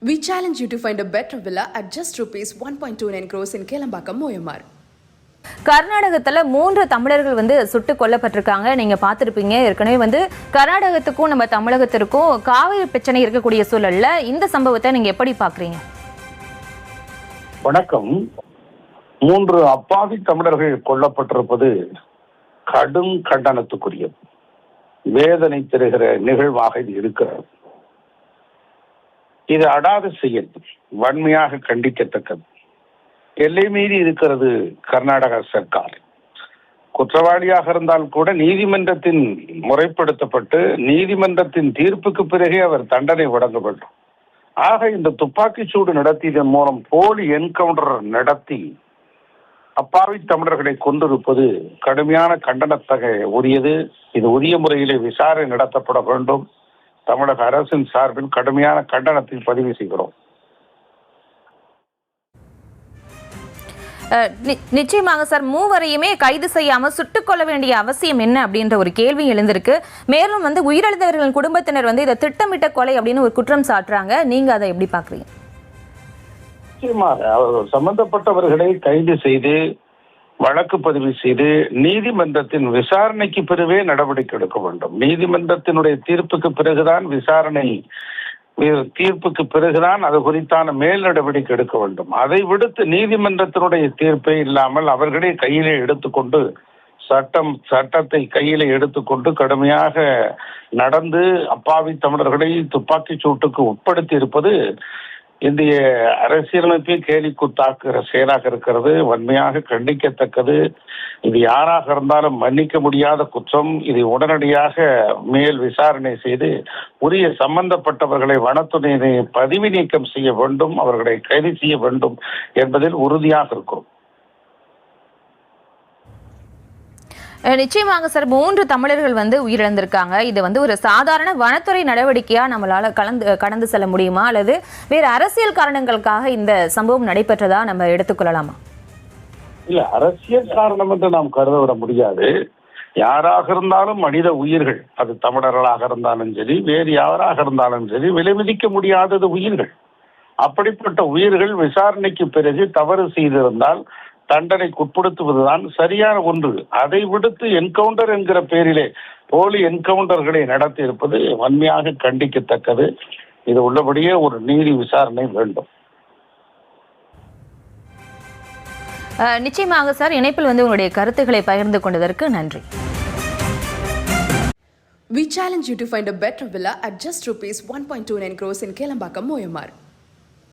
We challenge you to find a better villa at just rupees 1.29 crores in Kelambakam, Moyamar. கர்நாடகத்துல 3 தமிழர்கள் சுட்டுக் கொல்லப்பட்டிருக்காங்க. நீங்க பார்த்திருப்பீங்க. ஏற்கனவே கர்நாடகத்துக்கும் நம்ம தமிழகத்திற்கும் காவிரி பிரச்சனை இருக்கக்கூடிய சூழல்ல இந்த சம்பவத்தை நீங்க எப்படி பாக்குறீங்க? வணக்கம். 3 அப்பாவி தமிழர்கள் கொல்லப்பட்டிருப்பது கடும் கண்டனத்துக்குரியது, வேதனை தருகிற நிகழ்வாக இது இருக்கிறது. இது அடாத செயல், வன்மையாக கண்டிக்கத்தக்கது. எல்லை மீறி இருக்கிறது கர்நாடக சர்க்கார். குற்றவாளியாக இருந்தால் கூட நீதிமன்றத்தின் முறைப்படுத்தப்பட்டு நீதிமன்றத்தின் தீர்ப்புக்கு பிறகே அவர் தண்டனை வழங்க வேண்டும். ஆக இந்த துப்பாக்கிச்சூடு நடத்தியதன் மூலம் போலி என்கவுண்டர் நடத்தி அப்பாவி தமிழர்களை கொண்டிருப்பது கடுமையான கண்டனத்தக உரியது. இது உரிய முறையிலே விசாரணை நடத்தப்பட வேண்டும். தமிழக அரசின் சார்பில் கடுமையான கண்டனத்தை பதிவு செய்கிறோம். நிச்சயமாக சார், மூவரையுமே கைது செய்யாம சுட்டுக் கொள்ள வேண்டிய அவசியம் என்ன அப்படின்ற ஒரு கேள்வி எழுந்திருக்கு. மேலும் உயிரிழந்தவர்களின் குடும்பத்தினர் இதை திட்டமிட்ட கொலை அப்படின்னு ஒரு குற்றம் சாட்டுறாங்க. நீங்க அதை எப்படி பாக்குறீங்க? நிச்சயமாக சம்பந்தப்பட்டவர்களை கைது செய்து வழக்கு பதிவு செய்து நீதிமன்றத்தின் விசாரணைக்கு பிறவே நடவடிக்கை எடுக்க வேண்டும். நீதிமன்றத்தினுடைய தீர்ப்புக்கு பிறகுதான் தீர்ப்புக்கு பிறகுதான் அது குறித்தான மேல் நடவடிக்கை எடுக்க வேண்டும். அதை விடுத்து நீதிமன்றத்தினுடைய தீர்ப்பே இல்லாமல் அவர்களே கையிலே எடுத்துக்கொண்டு சட்டத்தை கையிலே எடுத்துக்கொண்டு கடுமையாக நடந்து அப்பாவி தமிழர்களை துப்பாக்கி சூட்டுக்கு உட்படுத்தி இருப்பது இந்திய அரசியலமைப்பை கேலிக்கூத்தாக்குகிற செயலாக இருக்கிறது. வன்மையாக கண்டிக்கத்தக்கது. இது யாராக இருந்தாலும் மன்னிக்க முடியாத குற்றம். இதை உடனடியாக மேல் விசாரணை செய்து உரிய சம்பந்தப்பட்டவர்களை வனத்துறையினை பதிவு நீக்கம் செய்ய வேண்டும், அவர்களை கைது செய்ய வேண்டும் என்பதில் உறுதியாக இருக்கும். நிச்சயமாக சார், 3 தமிழர்கள் உயிரிழந்திருக்காங்க. இது ஒரு சாதாரண வனத்துறை நடவடிக்கையா நம்மளால கடந்து செல்ல முடியுமா, அல்லது வேறு அரசியல் காரணங்களுக்காக இந்த சம்பவம் நடைபெற்றதா நம்ம எடுத்துக்கொள்ளலாமா? இல்ல, அரசியல் காரணம் என்று நாம் கருத விட முடியாது. யாராக இருந்தாலும் மனித உயிர்கள், அது தமிழர்களாக இருந்தாலும் சரி வேறு யாராக இருந்தாலும் சரி, விலை மதிக்க முடியாதது உயிர்கள். அப்படிப்பட்ட உயிர்கள் விசாரணைக்கு பிறகு தவறு செய்திருந்தால் தண்டனைக்கு உட்படுத்துவதுதான் சரியான ஒன்று. அதை விடுத்து என்கவுண்டர் என்கிற பெயரிலே போலி என்கவுண்டர்களை நடத்தி இருப்பது வன்மையாக கண்டிக்கத்தக்கது. இது உள்ளபடியே ஒரு நீதி விசாரணை வேண்டும். நிச்சயமாக சார், இணைப்பில் உங்களுடைய கருத்துக்களை பகிர்ந்து கொண்டதற்கு நன்றி. We challenge you to find a better villa at just rupees 1.29 crores in Kelambakam, Moyamar.